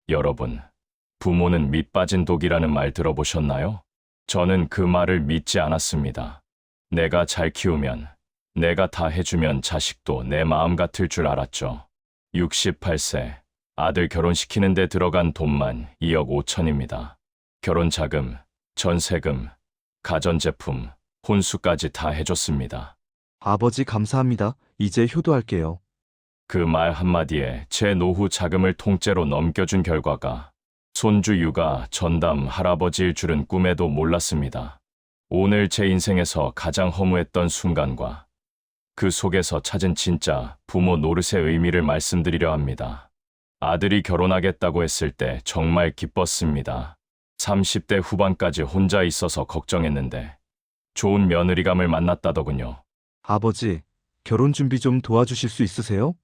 여러분, 부모는 밑 빠진 독이라는 말 들어보셨나요? 저는 그 말을 믿지 않았습니다. 내가 잘 키우면, 내가 다 해주면 자식도 내 마음 같을 줄 알았죠. 68세, 아들 결혼시키는 데 들어간 돈만 2억 5천입니다. 결혼 자금, 전세금, 가전제품, 혼수까지 다 해줬습니다. 아버지 감사합니다. 이제 효도할게요. 그 말 한마디에 제 노후 자금을 통째로 넘겨준 결과가 손주 육아 전담 할아버지일 줄은 꿈에도 몰랐습니다. 오늘 제 인생에서 가장 허무했던 순간과 그 속에서 찾은 진짜 부모 노릇의 의미를 말씀드리려 합니다. 아들이 결혼하겠다고 했을 때 정말 기뻤습니다. 30대 후반까지 혼자 있어서 걱정했는데 좋은 며느리감을 만났다더군요. 아버지, 결혼 준비 좀 도와주실 수 있으세요?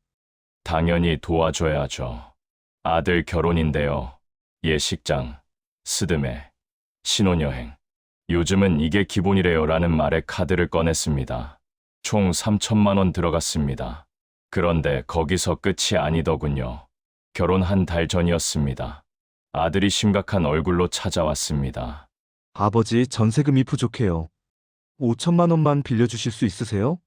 당연히 도와줘야죠. 아들 결혼인데요. 예식장, 스드메, 신혼여행. 요즘은 이게 기본이래요 라는 말에 카드를 꺼냈습니다. 총 3천만 원 들어갔습니다. 그런데 거기서 끝이 아니더군요. 결혼 한 달 전이었습니다. 아들이 심각한 얼굴로 찾아왔습니다. 아버지, 전세금이 부족해요. 5천만 원만 빌려주실 수 있으세요?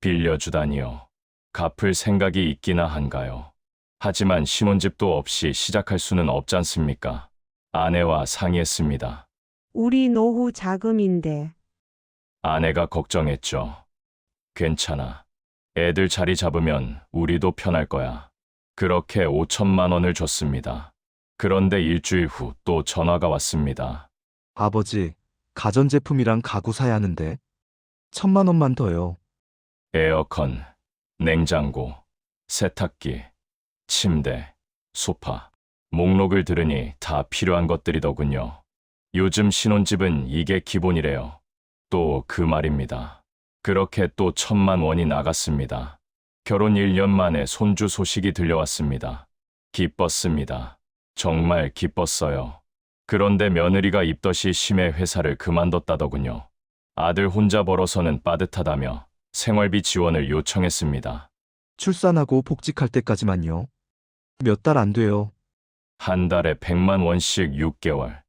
빌려주다니요. 갚을 생각이 있기나 한가요. 하지만 신혼집도 없이 시작할 수는 없지 않습니까? 아내와 상의했습니다. 우리 노후 자금인데. 아내가 걱정했죠. 괜찮아. 애들 자리 잡으면 우리도 편할 거야. 그렇게 5천만 원을 줬습니다. 그런데 일주일 후 또 전화가 왔습니다. 아버지, 가전제품이랑 가구 사야 하는데. 1천만 원만 더요. 에어컨, 냉장고, 세탁기, 침대, 소파. 목록을 들으니 다 필요한 것들이더군요. 요즘 신혼집은 이게 기본이래요. 또 그 말입니다. 그렇게 또 1천만 원이 나갔습니다. 결혼 1년 만에 손주 소식이 들려왔습니다. 기뻤습니다. 정말 기뻤어요. 그런데 며느리가 입덧이 심해 회사를 그만뒀다더군요. 아들 혼자 벌어서는 빠듯하다며 생활비 지원을 요청했습니다. 출산하고 복직할 때까지만요. 몇 달 안 돼요. 한 달에 100만 원씩 6개월,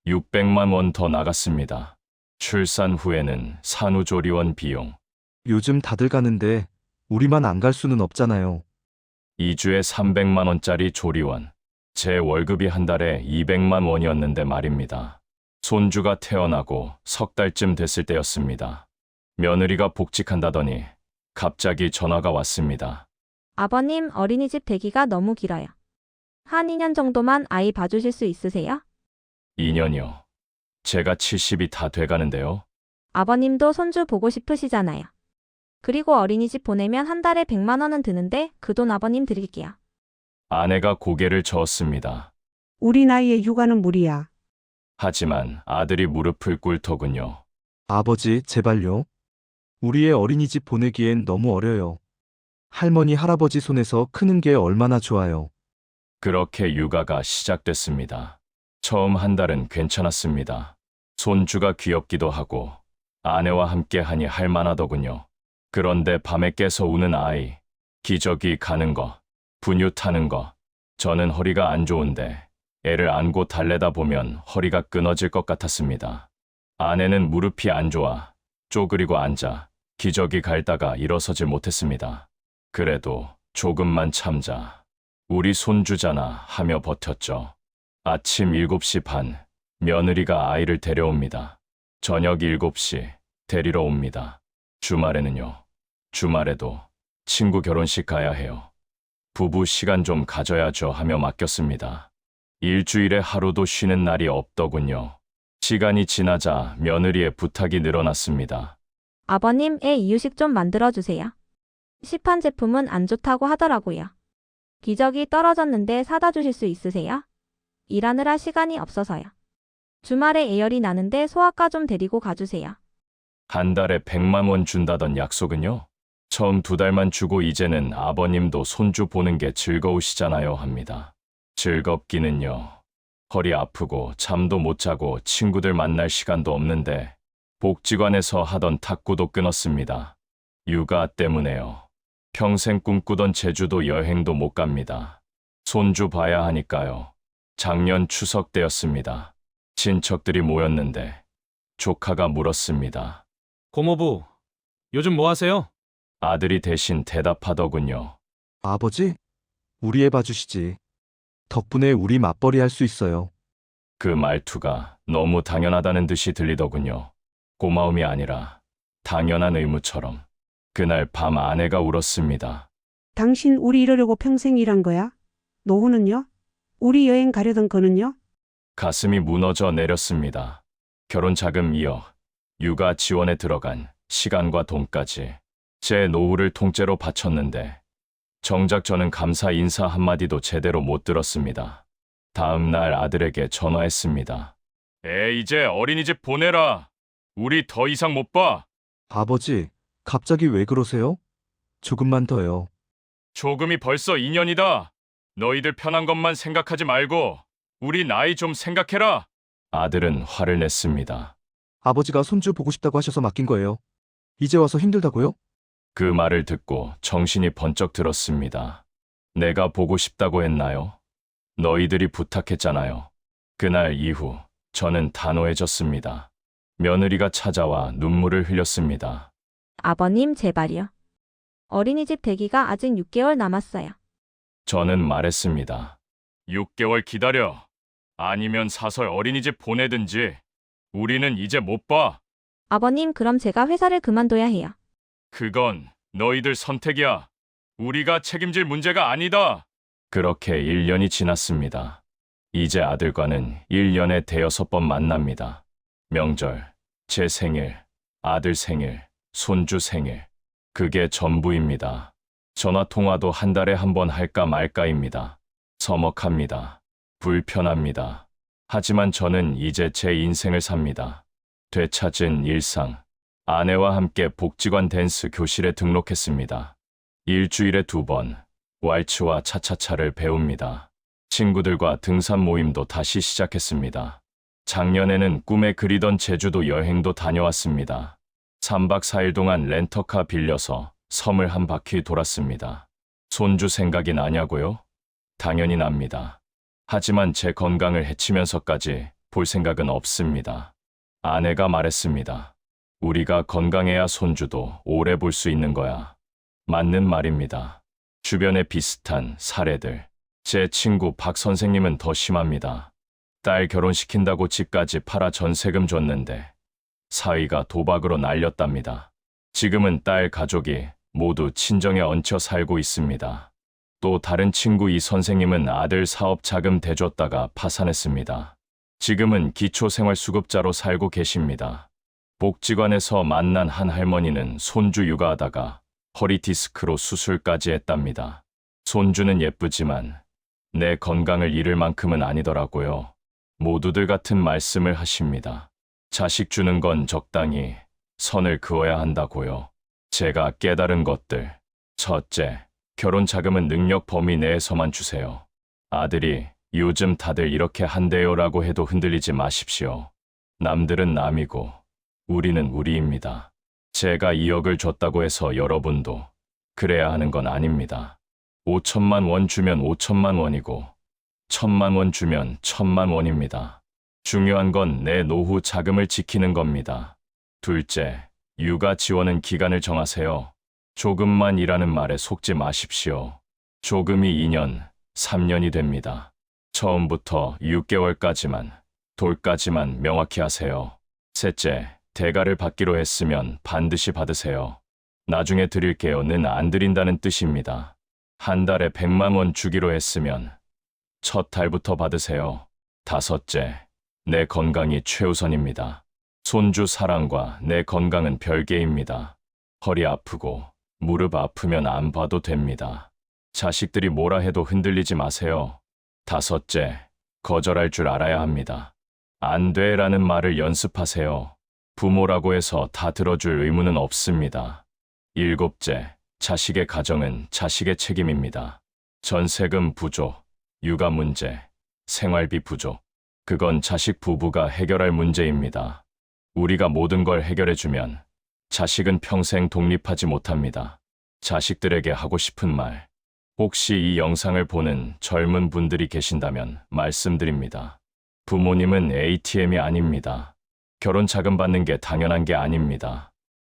600만 원 더 나갔습니다. 출산 후에는 산후조리원 비용, 요즘 다들 가는데 우리만 안 갈 수는 없잖아요. 2주에 300만 원짜리 조리원, 제 월급이 한 달에 200만 원이었는데 말입니다. 손주가 태어나고 석 달쯤 됐을 때였습니다. 며느리가 복직한다더니 갑자기 전화가 왔습니다. 아버님, 어린이집 대기가 너무 길어요. 한 2년 정도만 아이 봐주실 수 있으세요? 2년이요. 제가 70이 다 돼가는데요. 아버님도 손주 보고 싶으시잖아요. 그리고 어린이집 보내면 한 달에 100만 원은 드는데 그 돈 아버님 드릴게요. 아내가 고개를 저었습니다. 우리 나이에 육아는 무리야. 하지만 아들이 무릎을 꿇더군요. 아버지, 제발요. 우리의 어린이집 보내기엔 너무 어려요. 할머니, 할아버지 손에서 크는 게 얼마나 좋아요. 그렇게 육아가 시작됐습니다. 처음 한 달은 괜찮았습니다. 손주가 귀엽기도 하고 아내와 함께 하니 할만하더군요. 그런데 밤에 깨서 우는 아이, 기저귀 가는 거, 분유 타는 거. 저는 허리가 안 좋은데 애를 안고 달래다 보면 허리가 끊어질 것 같았습니다. 아내는 무릎이 안 좋아 쪼그리고 앉아 기저귀 갈다가 일어서질 못했습니다. 그래도 조금만 참자. 우리 손주잖아 하며 버텼죠. 아침 7시 반, 며느리가 아이를 데려옵니다. 저녁 7시, 데리러 옵니다. 주말에는요. 주말에도 친구 결혼식 가야 해요. 부부 시간 좀 가져야죠 하며 맡겼습니다. 일주일에 하루도 쉬는 날이 없더군요. 시간이 지나자 며느리의 부탁이 늘어났습니다. 아버님, 애 이유식 좀 만들어주세요. 시판 제품은 안 좋다고 하더라고요. 기저귀 떨어졌는데 사다 주실 수 있으세요? 일하느라 시간이 없어서요. 주말에 애열이 나는데 소아과 좀 데리고 가주세요. 한 달에 100만 원 준다던 약속은요? 처음 2달만 주고 이제는 아버님도 손주 보는 게 즐거우시잖아요 합니다. 즐겁기는요. 허리 아프고 잠도 못 자고 친구들 만날 시간도 없는데 복지관에서 하던 탁구도 끊었습니다. 육아 때문에요. 평생 꿈꾸던 제주도 여행도 못 갑니다. 손주 봐야 하니까요. 작년 추석 때였습니다. 친척들이 모였는데 조카가 물었습니다. 고모부, 요즘 뭐 하세요? 아들이 대신 대답하더군요. 아버지, 우리 애 봐주시지. 덕분에 우리 맞벌이 할 수 있어요. 그 말투가 너무 당연하다는 듯이 들리더군요. 고마움이 아니라 당연한 의무처럼. 그날 밤 아내가 울었습니다. 당신 우리 이러려고 평생 일한 거야? 노후는요? 우리 여행 가려던 거는요? 가슴이 무너져 내렸습니다. 결혼 자금 2억, 육아 지원에 들어간 시간과 돈까지 제 노후를 통째로 바쳤는데 정작 저는 감사 인사 한마디도 제대로 못 들었습니다. 다음 날 아들에게 전화했습니다. 이제 어린이집 보내라. 우리 더 이상 못 봐. 아버지, 갑자기 왜 그러세요? 조금만 더요. 조금이 벌써 2년이다. 너희들 편한 것만 생각하지 말고 우리 나이 좀 생각해라. 아들은 화를 냈습니다. 아버지가 손주 보고 싶다고 하셔서 맡긴 거예요. 이제 와서 힘들다고요? 그 말을 듣고 정신이 번쩍 들었습니다. 내가 보고 싶다고 했나요? 너희들이 부탁했잖아요. 그날 이후 저는 단호해졌습니다. 며느리가 찾아와 눈물을 흘렸습니다. 아버님, 제발요. 어린이집 대기가 아직 6개월 남았어요. 저는 말했습니다. 6개월 기다려. 아니면 사설 어린이집 보내든지. 우리는 이제 못 봐. 아버님, 그럼 제가 회사를 그만둬야 해요. 그건 너희들 선택이야. 우리가 책임질 문제가 아니다. 그렇게 1년이 지났습니다. 이제 아들과는 1년에 대여섯 번 만납니다. 명절, 제 생일, 아들 생일, 손주 생일. 그게 전부입니다. 전화통화도 한 달에 한 번 할까 말까입니다. 서먹합니다. 불편합니다. 하지만 저는 이제 제 인생을 삽니다. 되찾은 일상. 아내와 함께 복지관 댄스 교실에 등록했습니다. 일주일에 2번 왈츠와 차차차를 배웁니다. 친구들과 등산 모임도 다시 시작했습니다. 작년에는 꿈에 그리던 제주도 여행도 다녀왔습니다. 3박 4일 동안 렌터카 빌려서 섬을 한 바퀴 돌았습니다. 손주 생각이 나냐고요? 당연히 납니다. 하지만 제 건강을 해치면서까지 볼 생각은 없습니다. 아내가 말했습니다. 우리가 건강해야 손주도 오래 볼 수 있는 거야. 맞는 말입니다. 주변에 비슷한 사례들. 제 친구 박 선생님은 더 심합니다. 딸 결혼시킨다고 집까지 팔아 전세금 줬는데 사위가 도박으로 날렸답니다. 지금은 딸 가족이 모두 친정에 얹혀 살고 있습니다. 또 다른 친구 이 선생님은 아들 사업 자금 대줬다가 파산했습니다. 지금은 기초생활수급자로 살고 계십니다. 복지관에서 만난 한 할머니는 손주 육아하다가 허리 디스크로 수술까지 했답니다. 손주는 예쁘지만 내 건강을 잃을 만큼은 아니더라고요. 모두들 같은 말씀을 하십니다. 자식 주는 건 적당히 선을 그어야 한다고요. 제가 깨달은 것들. 첫째, 결혼 자금은 능력 범위 내에서만 주세요. 아들이 요즘 다들 이렇게 한대요라고 해도 흔들리지 마십시오. 남들은 남이고 우리는 우리입니다. 제가 2억을 줬다고 해서 여러분도 그래야 하는 건 아닙니다. 5천만 원 주면 5천만 원이고 1,000만 원 주면 1,000만 원입니다. 중요한 건 내 노후 자금을 지키는 겁니다. 둘째, 육아 지원은 기간을 정하세요. 조금만 일하는 말에 속지 마십시오. 조금이 2년, 3년이 됩니다. 처음부터 6개월까지만, 돌까지만 명확히 하세요. 셋째, 대가를 받기로 했으면 반드시 받으세요. 나중에 드릴게요는 안 드린다는 뜻입니다. 한 달에 100만 원 주기로 했으면 첫 달부터 받으세요. 다섯째, 내 건강이 최우선입니다. 손주 사랑과 내 건강은 별개입니다. 허리 아프고 무릎 아프면 안 봐도 됩니다. 자식들이 뭐라 해도 흔들리지 마세요. 다섯째, 거절할 줄 알아야 합니다. 안 돼라는 말을 연습하세요. 부모라고 해서 다 들어줄 의무는 없습니다. 일곱째, 자식의 가정은 자식의 책임입니다. 전세금 부족, 육아 문제, 생활비 부족. 그건 자식 부부가 해결할 문제입니다. 우리가 모든 걸 해결해주면 자식은 평생 독립하지 못합니다. 자식들에게 하고 싶은 말. 혹시 이 영상을 보는 젊은 분들이 계신다면 말씀드립니다. 부모님은 ATM이 아닙니다. 결혼 자금 받는 게 당연한 게 아닙니다.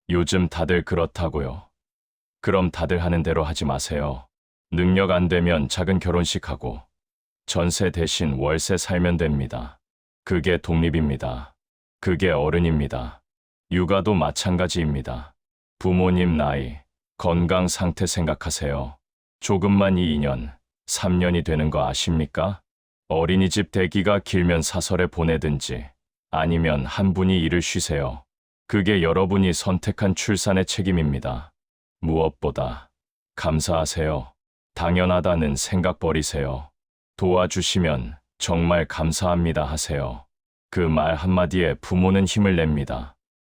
요즘 다들 그렇다고요. 그럼 다들 하는 대로 하지 마세요. 능력 안 되면 작은 결혼식 하고 전세 대신 월세 살면 됩니다. 그게 독립입니다. 그게 어른입니다. 육아도 마찬가지입니다. 부모님 나이, 건강 상태 생각하세요. 조금만 2년, 3년이 되는 거 아십니까? 어린이집 대기가 길면 사설에 보내든지 아니면 한 분이 일을 쉬세요. 그게 여러분이 선택한 출산의 책임입니다. 무엇보다 감사하세요. 당연하다는 생각 버리세요. 도와주시면 정말 감사합니다 하세요. 그 말 한마디에 부모는 힘을 냅니다.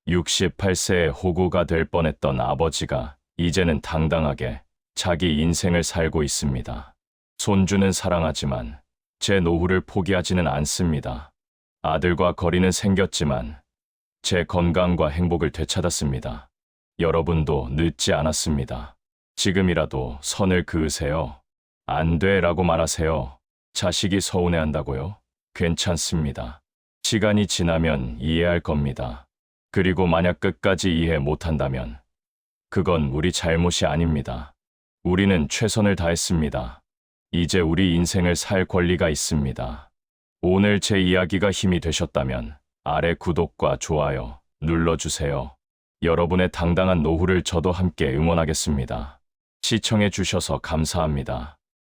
68세의 호구가 될 뻔했던 아버지가 이제는 당당하게 자기 인생을 살고 있습니다. 손주는 사랑하지만 제 노후를 포기하지는 않습니다. 아들과 거리는 생겼지만 제 건강과 행복을 되찾았습니다. 여러분도 늦지 않았습니다. 지금이라도 선을 그으세요. 안 돼라고 말하세요. 자식이 서운해한다고요? 괜찮습니다. 시간이 지나면 이해할 겁니다. 그리고 만약 끝까지 이해 못한다면 그건 우리 잘못이 아닙니다. 우리는 최선을 다했습니다. 이제 우리 인생을 살 권리가 있습니다. 오늘 제 이야기가 힘이 되셨다면 아래 구독과 좋아요 눌러주세요. 여러분의 당당한 노후를 저도 함께 응원하겠습니다. 시청해 주셔서 감사합니다.